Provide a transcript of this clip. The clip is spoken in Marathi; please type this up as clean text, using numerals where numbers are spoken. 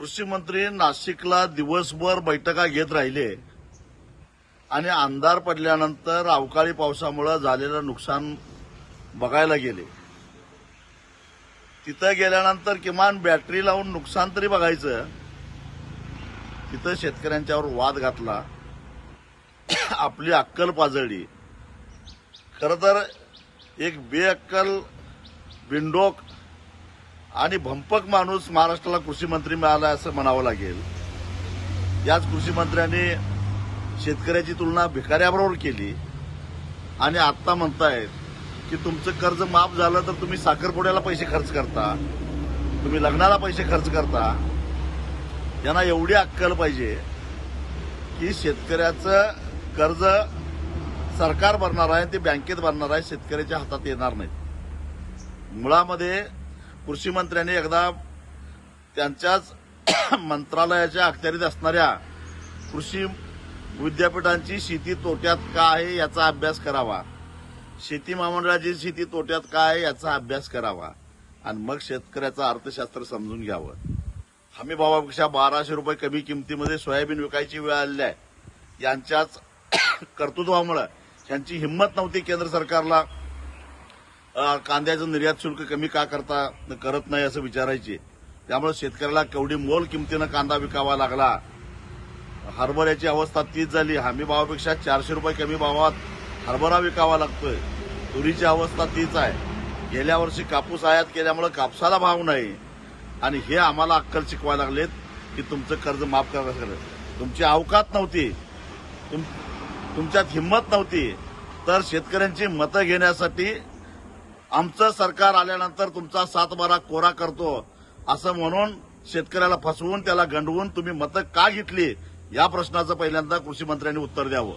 कृषी मंत्री नाशिकला दिवसभर बैठका घेत राहिले आणि अंधार पडल्यानंतर अवकाळी पावसामुळे झालेलं नुकसान बघायला गेले। तिथं गेल्यानंतर किमान बॅटरी लावून नुकसान तरी बघायचं। तिथं शेतकऱ्यांच्यावर वाद घातला, आपली अक्कल पाजळली। खरं तर एक बेअक्कल, बिनडोक आणि भंपक माणूस महाराष्ट्राला कृषी मंत्री मिळाला असं म्हणावं लागेल। याच कृषी मंत्र्यांनी शेतकऱ्याची तुलना भिकाऱ्याबरोबर केली आणि आता म्हणतायत की तुमचं कर्ज माफ झालं तर तुम्ही साखरपुड्याला पैसे खर्च करता, तुम्ही लग्नाला पैसे खर्च करता। यांना एवढी अक्कल पाहिजे की शेतकऱ्याचं कर्ज सरकार भरणार आहे, ते बँकेत भरणार आहे, शेतकऱ्याच्या हातात येणार नाही। मुळामध्ये कृषी मंत्र्यांनी एकदा त्यांच्याच मंत्रालयाच्या अखत्यारीत असणाऱ्या कृषी विद्यापीठांची शेती तोट्यात का आहे याचा अभ्यास करावा, शेती महामंडळाची शेती तोट्यात का आहे याचा अभ्यास करावा आणि मग शेतकऱ्याचं अर्थशास्त्र समजून घ्यावं। हमी भावापेक्षा 1200 रुपये कमी किमतीमध्ये सोयाबीन विकायची वेळ आलेली आहे। यांच्याच कर्तृत्वामुळे यांची हिंमत नव्हती केंद्र सरकारला कांद्याचं निर्यात शुल्क कमी का करत नाही असं विचारायची। त्यामुळे शेतकऱ्याला केवढी मोल किमतीनं कांदा विकावा लागला। हरभऱ्याची अवस्था तीच झाली, हमी भावापेक्षा 400 रुपये कमी भावात हरभरा विकावा लागतोय। तुरीची अवस्था तीच आहे। गेल्या वर्षी कापूस आयात केल्यामुळे कापसाला भाव नाही आणि हे आम्हाला अक्कल शिकवायला लागलेत की तुमचं कर्ज माफ करायचं। तुमची अवकात नव्हती, तुमच्यात हिंमत नव्हती, तर शेतकऱ्यांची मतं घेण्यासाठी आमचं सरकार आल्यानंतर तुमचा 7/12 कोरा करतो असं म्हणून शेतकऱ्याला फसवून त्याला गंडवून तुम्ही मतं का घेतली या प्रश्नाचं पहिल्यांदा कृषी मंत्र्यांनी उत्तर द्यावं।